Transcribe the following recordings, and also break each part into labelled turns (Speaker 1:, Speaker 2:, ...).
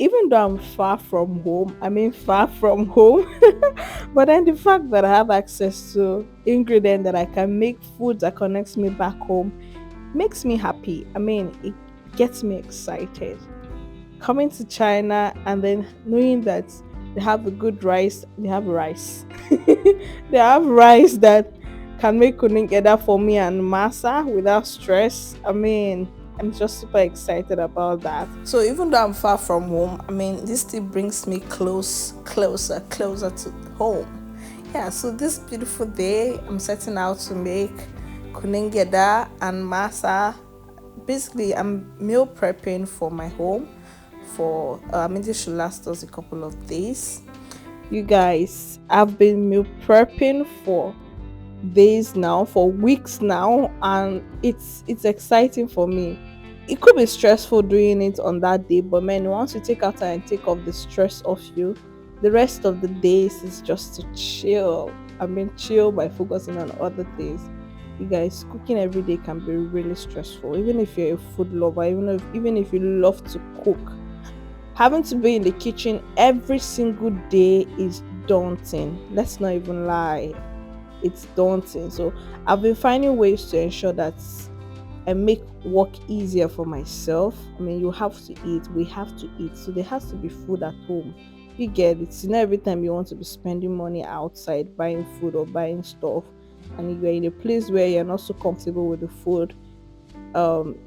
Speaker 1: Even though I'm far from home, I mean far from home, but then the fact that I have access to ingredient that I can make food that connects me back home makes me happy. I mean, it gets me excited. Coming to China and then knowing that they have a good rice, they have rice. They have rice that can make Kunun Gyeda for me and masa without stress. I mean, I'm just super excited about that. So even though I'm far from home, I mean, this still brings me closer to home. Yeah, so this beautiful day, I'm setting out to make Kunun Gyeda and masa. Basically, I'm meal prepping for my home. For I mean, this should last us a couple of days. You guys, I've been meal prepping for days now, for weeks now, and it's exciting for me. It could be stressful doing it on that day, but man, once you take out time and take off the stress off you, the rest of the days is just to chill. I mean, chill by focusing on other things. You guys, cooking every day can be really stressful. Even if you're a food lover, even if you love to cook, having to be in the kitchen every single day is daunting. Let's not even lie, it's daunting. So I've been finding ways to ensure that I make work easier for myself. I mean, you have to eat, we have to eat, so there has to be food at home. You get it. Not every time you want to be spending money outside buying food or buying stuff, and you're in a place where you're not so comfortable with the food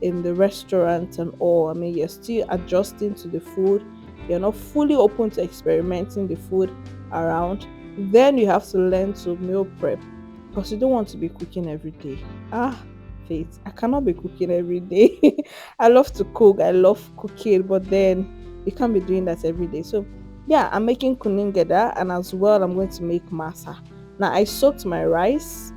Speaker 1: in the restaurant and all. I mean, you're still adjusting to the food, you're not fully open to experimenting the food around. Then you have to learn to meal prep because you don't want to be cooking every day. Ah, Faith, I cannot be cooking every day. I love to cook, I love cooking, but then you can't be doing that every day. So yeah, I'm making Kunun Gyeda, and as well I'm going to make masa. Now I soaked my rice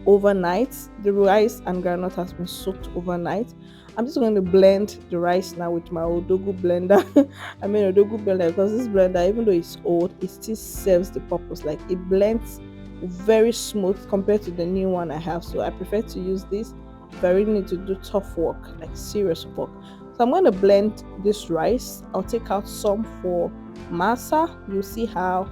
Speaker 1: overnight. The rice and groundnut has been soaked overnight. I'm just going to blend the rice now with my Odogu blender. I mean Odogu blender because this blender, even though it's old, it still serves the purpose. Like it blends very smooth compared to the new one I have. So I prefer to use this if I really need to do tough work, like serious work. So I'm going to blend this rice. I'll take out some for masa. You'll see how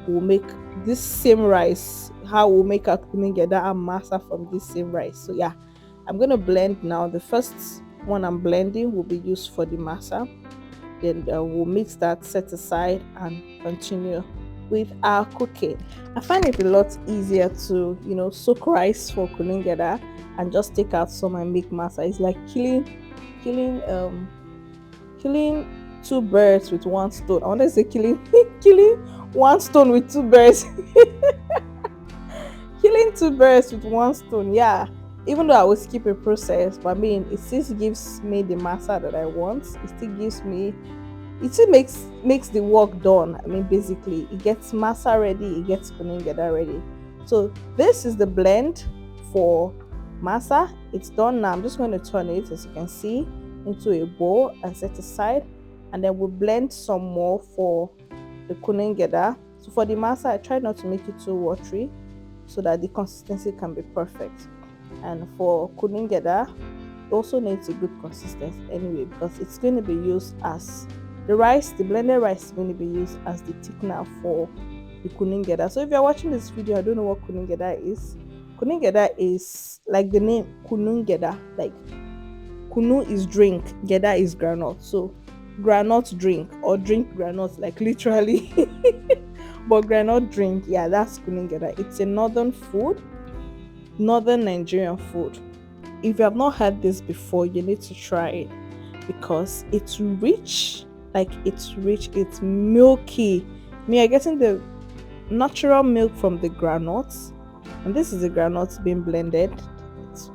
Speaker 1: we'll make this same rice, how we'll make our Kunun Gyeda and masa from this same rice. So yeah, I'm gonna blend now. The first one I'm blending will be used for the masa. Then we'll mix that, set aside, and continue with our cooking. I find it a lot easier to soak rice for Kunun Gyeda and just take out some and make masa. It's like killing killing two birds with one stone. I want to say killing killing one stone with two birds. Killing two birds with one stone. Yeah. Even though I will skip a process, but I mean it still gives me the masa that I want. It still makes the work done. I mean basically it gets masa ready, it gets Kunun Gyeda ready. So this is the blend for masa. It's done now. I'm just going to turn it, as you can see, into a bowl and set aside, and then we'll blend some more for the Kunun Gyeda. So for the masa, I try not to make it too watery so that the consistency can be perfect. And for Kunun Gyeda, it also needs a good consistency anyway because it's going to be used as the blended rice is going to be used as the thickener for the Kunun Gyeda. So if you're watching this video, I don't know what Kunun Gyeda is. Kunun Gyeda is like the name Kunun Gyeda, like Kunu is drink, Gyada is groundnut. So groundnut drink or drink groundnut, like literally. But groundnut drink, yeah, that's Kunun Gyeda. It's a northern food, northern Nigerian food. If you have not had this before, you need to try it because it's rich, it's milky. Me, I'm getting the natural milk from the groundnuts, and this is the groundnuts being blended. It's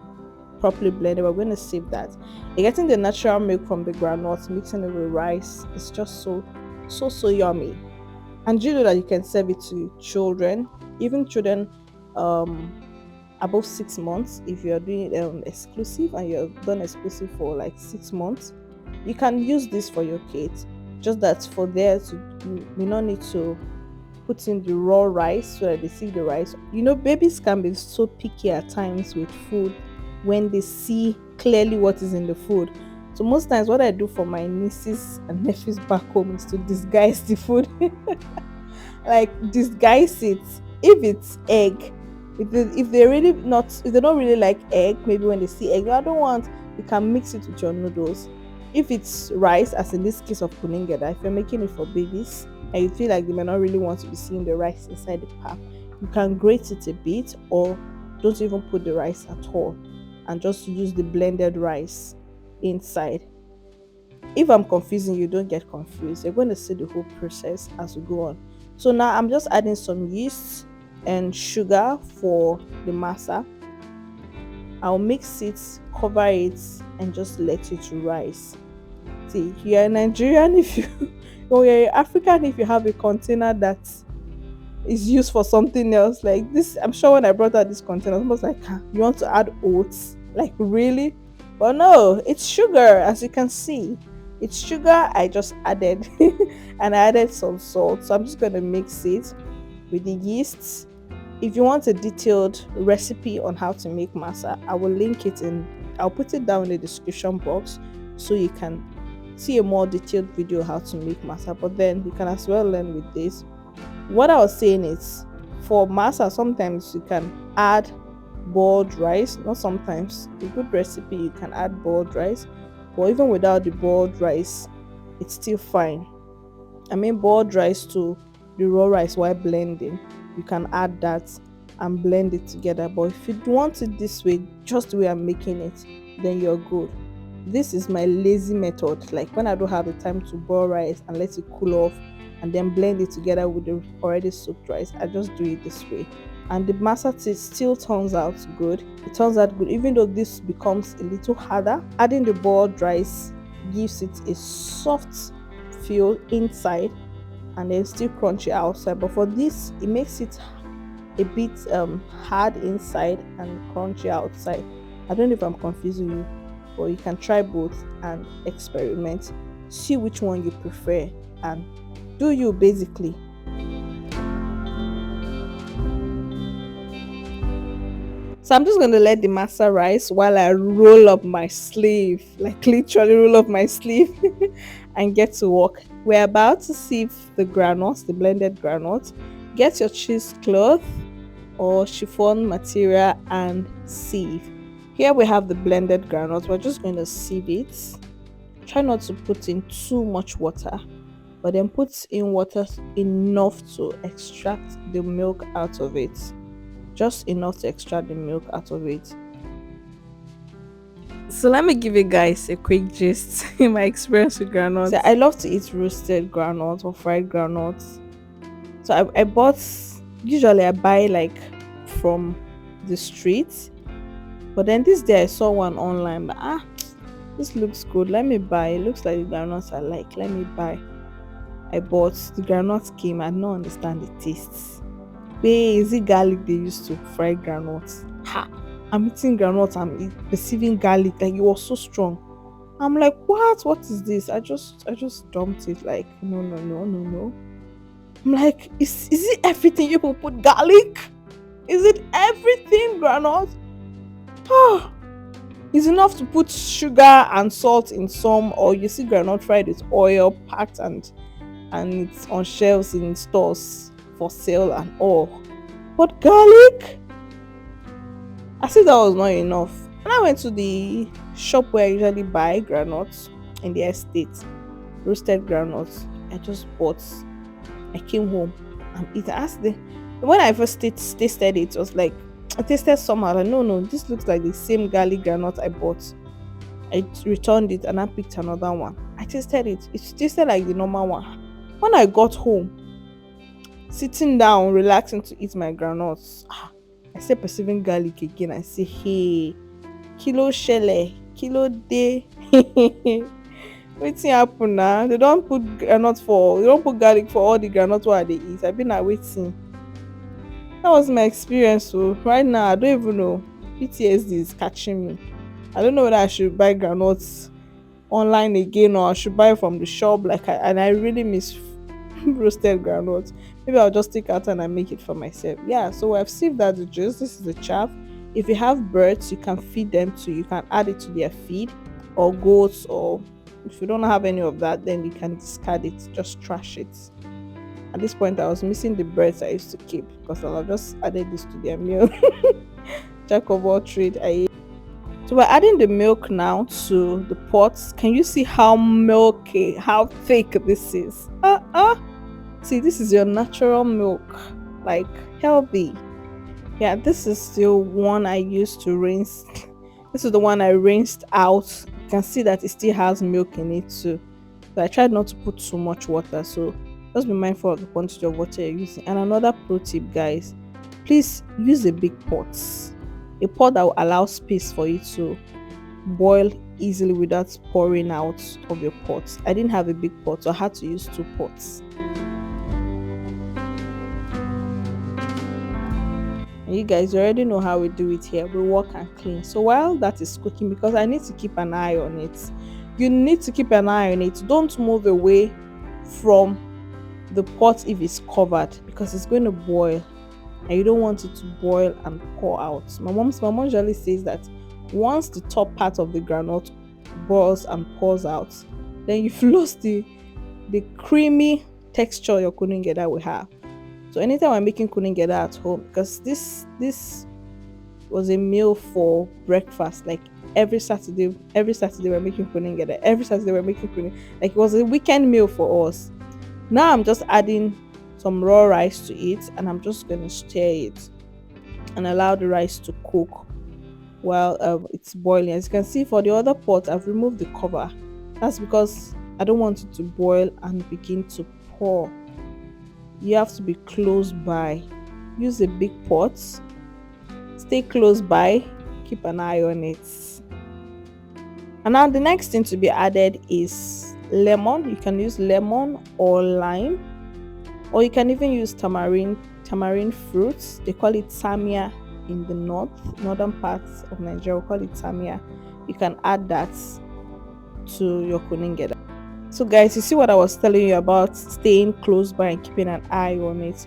Speaker 1: properly blended. We're going to save that. You're getting the natural milk from the groundnuts, mixing it with rice. It's just so yummy. And you know that you can serve it to children, even children above 6 months. If you're doing exclusive and you're done exclusive for like 6 months, you can use this for your kids. Just that for there to you may not need to put in the raw rice so that they see the rice. Babies can be so picky at times with food when they see clearly what is in the food. So most times what I do for my nieces and nephews back home is to disguise the food. Like disguise it. If it's egg, if they really not if they don't really like egg, maybe when they see egg, I don't want, you can mix it with your noodles. If it's rice, as in this case of Kunun Gyeda, if you're making it for babies and you feel like they may not really want to be seeing the rice inside the pap, you can grate it a bit, or don't even put the rice at all and just use the blended rice inside. If I'm confusing you, don't get confused. You're going to see the whole process as we go on. So now I'm just adding some yeast and sugar for the masa. I'll mix it, cover it, and just let it rise. See, you're a Nigerian if you or you're African if you have a container that is used for something else. Like this, I'm sure when I brought out this container, almost like, "Ah, you want to add oats? Like really?" But no, it's sugar, as you can see. It's sugar I just added, and I added some salt. So I'm just gonna mix it with the yeast. If you want a detailed recipe on how to make masa, I will link it in. I'll put it down in the description box so you can see a more detailed video how to make masa. But then you can as well learn with this. What I was saying is, for masa, sometimes you can add boiled rice. Not sometimes. A good recipe, you can add boiled rice. But even without the boiled rice, it's still fine. I mean, boiled rice to the raw rice while blending, you can add that and blend it together. But if you want it this way, just the way I'm making it, then you're good. This is my lazy method. Like when I don't have the time to boil rice and let it cool off and then blend it together with the already soaked rice, I just do it this way. And the masa still turns out good. It turns out good, even though this becomes a little harder. Adding the boiled rice gives it a soft feel inside and then still crunchy outside. But for this, it makes it a bit hard inside and crunchy outside. I don't know if I'm confusing you, but you can try both and experiment. See which one you prefer and do you basically. So I'm just going to let the masa rise while I roll up my sleeve, like literally roll up my sleeve and get to work. We're about to sieve the granules, the blended granules. Get your cheesecloth or chiffon material and sieve. Here we have the blended granules. We're just going to sieve it. Try not to put in too much water, but then put in water enough to extract the milk out of it. Just enough to extract the milk out of it. So let me give you guys a quick gist in my experience with granules. So I love to eat roasted granules or fried granules. So I bought, usually I buy like from the street, but then this day I saw one online. But this looks good. Let me buy. It looks like the granules I like. Let me buy. I bought the granules came. I don't understand the tastes. Bae, is it garlic they used to fry granules? Ha! I'm eating granules, I'm perceiving garlic, like it was so strong. I'm like, what is this? I just dumped it, like no. I'm like, is it everything you will put garlic? Is it everything granules? Oh, it's enough to put sugar and salt in some, or you see granule fried with oil packed and it's on shelves in stores for sale and all. But garlic? I said that was not enough. And I went to the shop where I usually buy granules in the estate, roasted granules. I just bought. I came home and it asked when I first tasted it, it was like I tasted somehow. Like, no, this looks like the same garlic granite I bought. I returned it and I picked another one. I tasted it. It tasted like the normal one. When I got home, sitting down, relaxing to eat my granules, I start perceiving garlic again. I say, hey, kilo shele, kilo de. Waiting happen now. They don't put garlic for all the granules while they eat. I've been waiting. That was my experience. So right now I don't even know. PTSD is catching me. I don't know whether I should buy granules online again or I should buy from the shop. I really miss roasted granules. Maybe I'll just take out and I make it for myself. Yeah, so I've sieved out the juice. This is the chaff. If you have birds, you can feed them too. You can add it to their feed. or goats, or if you don't have any of that, then you can discard it, just trash it. At this point, I was missing the breads I used to keep because I've just added this to their meal. Jack of all trade. So we're adding the milk now to the pots. Can you see how milky, how thick this is? See, this is your natural milk, like healthy. Yeah, this is still one I used to rinse. This is the one I rinsed out. You can see that it still has milk in it too. So I tried not to put too much water. So just be mindful of the quantity of water you're using. And another pro tip, guys, please use a big pot. A pot that will allow space for you to boil easily without pouring out of your pot. I didn't have a big pot, so I had to use two pots. And you guys already know how we do it here. We work and clean. So while that is cooking, because I need to keep an eye on it, you need to keep an eye on it. Don't move away from the pot if it's covered, because it's going to boil and you don't want it to boil and pour out. My mom usually says that once the top part of the groundnut boils and pours out, then you've lost the creamy texture your Kunun Gyeda will have. So anytime I'm making Kunun Gyeda at home, because this was a meal for breakfast, like every Saturday we're making Kunun Gyeda. Every Saturday we're making Kunun. Like it was a weekend meal for us. Now I'm just adding some raw rice to it, and I'm just going to stir it and allow the rice to cook while it's boiling. As you can see, for the other pot, I've removed the cover. That's because I don't want it to boil and begin to pour. You have to be close by. Use a big pot. Stay close by. Keep an eye on it. And now the next thing to be added is lemon. You can use lemon or lime, or you can even use tamarind fruits. They call it samia in the northern parts of Nigeria. We call it samia. You can add that to your Kunun Gyeda. So guys, you see what I was telling you about staying close by and keeping an eye on it.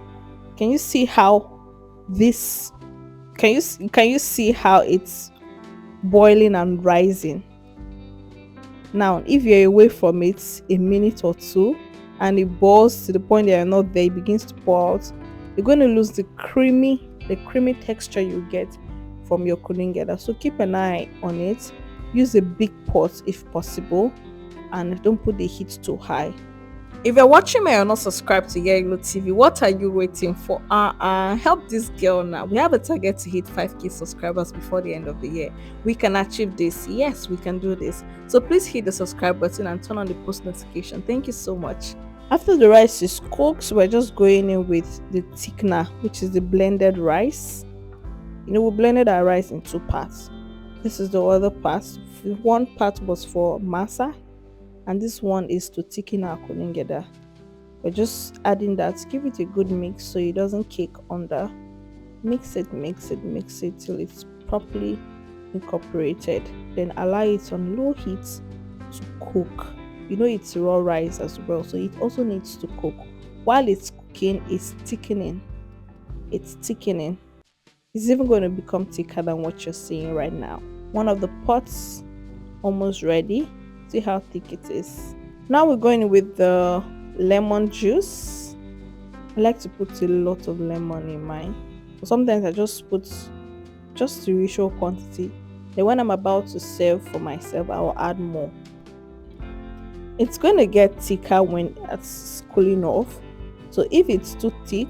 Speaker 1: Can you see how this? Can you see how it's boiling and rising? Now, if you're away from it a minute or two and it boils to the point that you're not there, it begins to pour out, you're going to lose the creamy texture you get from your Kunun Gyeda. So keep an eye on it. Use a big pot if possible, and don't put the heat too high. If you're watching me and you're not subscribed to yeyiloTV, what are you waiting for? Help this girl now. We have a target to hit 5k subscribers before the end of the year. We can achieve this. Yes, we can do this. So please hit the subscribe button and turn on the post notification. Thank you so much. After the rice is cooked, we're just going in with the thickener, which is the blended rice. We blended our rice in two parts. This is the other part. One part was for masa, and this one is to thicken our Kunun Gyeda. We're just adding that. Give it a good mix so it doesn't cake under. Mix it till it's properly incorporated. Then allow it on low heat to cook. It's raw rice as well, so it also needs to cook. While it's cooking, it's thickening. It's even going to become thicker than what you're seeing right now. One of the pots almost ready. See how thick it is. Now we're going with the lemon juice. I like to put a lot of lemon in mine. But sometimes I just put just the usual quantity. Then when I'm about to serve for myself, I will add more. It's going to get thicker when it's cooling off. So if it's too thick,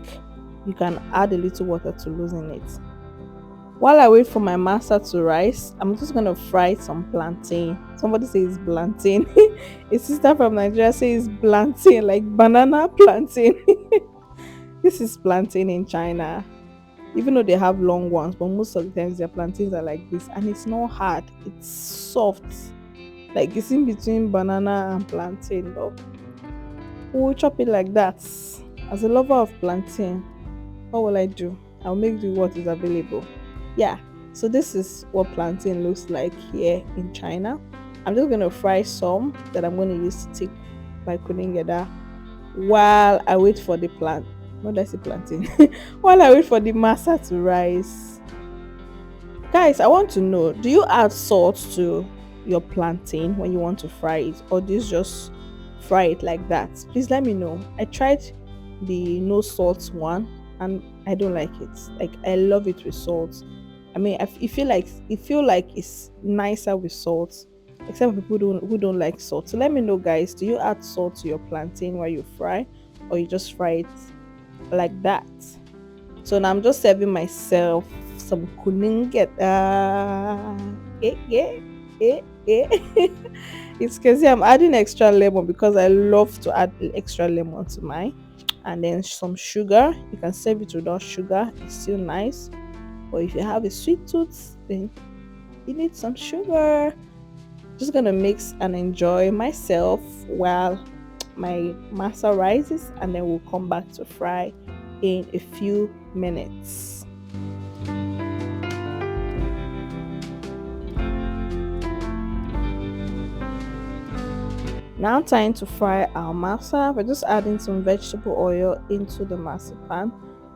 Speaker 1: you can add a little water to loosen it. While I wait for my masa to rise, I'm just going to fry some plantain. Somebody says plantain. A sister from Nigeria says plantain, like banana plantain. This is plantain in China. Even though they have long ones, but most of the times their plantains are like this. And it's not hard. It's soft. Like it's in between banana and plantain. But we'll chop it like that. As a lover of plantain, what will I do? I'll make do what is available. Yeah, so this is what plantain looks like here in China. I'm just going to fry some that I'm going to use to take my Kunun Gyeda while I wait for the plantain. While I wait for the masa to rise. Guys, I want to know, do you add salt to your plantain when you want to fry it, or do you just fry it like that? Please let me know. I tried the no salt one and I don't like it. Like I love it with salt. I mean, it feel like it's nicer with salt, except for people who don't like salt. So let me know, guys. Do you add salt to your plantain while you fry, or you just fry it like that? So now I'm just serving myself some Kunun Gyeda. Yeah, yeah, yeah. It's crazy. I'm adding extra lemon because I love to add extra lemon to mine. And then some sugar. You can serve it without sugar. It's still nice. But if you have a sweet tooth, then you need some sugar. Just gonna mix and enjoy myself while my masa rises, and then we'll come back to fry in a few minutes. Now time to fry our masa. We're just adding some vegetable oil into the masa pan.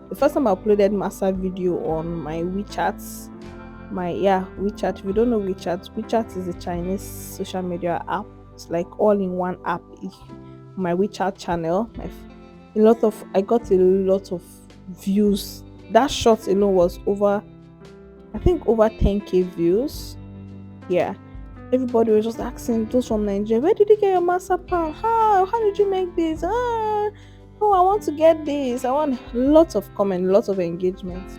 Speaker 1: The first time I uploaded masa video on my WeChat, WeChat. If you don't know WeChat is a Chinese social media app. It's like all in one app. My WeChat channel, I got a lot of views. That short alone was over, I think, over 10k views. Yeah, everybody was just asking those from Nigeria, where did you get your master pan? How did you make this? Oh, I want to get this. I want lots of comment, lots of engagement.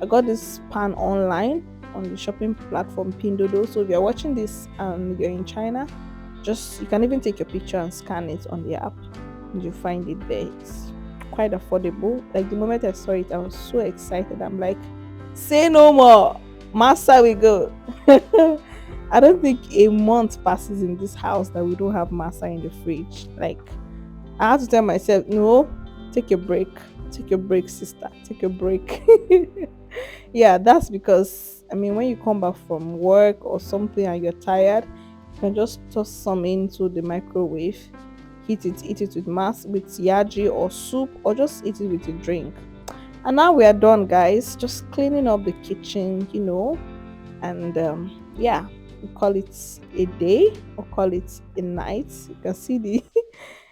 Speaker 1: I got this pan online on the shopping platform Pindodo. So if you're watching this and you're in China, just you can even take your picture and scan it on the app and you find it there. It's quite affordable. Like the moment I saw it, I was so excited. I'm like, say no more. Masa we go. I don't think a month passes in this house that we don't have masa in the fridge. Like I had to tell myself, no, take a break. Take a break, sister. Take a break. Yeah, that's because I mean when you come back from work or something and you're tired, you can just toss some into the microwave, eat it with with yaji or soup, or just eat it with a drink. And now we are done, guys. Just cleaning up the kitchen, and yeah, we call it a day or call it a night. You can see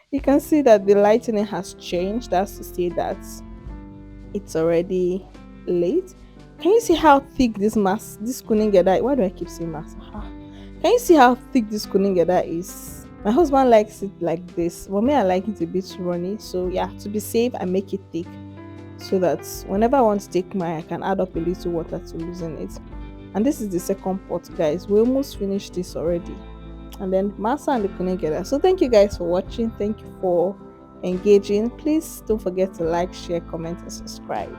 Speaker 1: you can see that the lightning has changed. That's to say that it's already late. Can you see how thick this Kunun Gyeda? Why do I keep saying mass? Can you see how thick this Kunun Gyeda is? My husband likes it like this. For me, I like it a bit runny. So yeah, to be safe, I make it thick so that whenever I want to take mine, I can add up a little water to loosen it. And this is the second pot, guys. We almost finished this already. And then masa and the Kunun Gyeda. So thank you guys for watching. Thank you for engaging. Please don't forget to like, share, comment, and subscribe.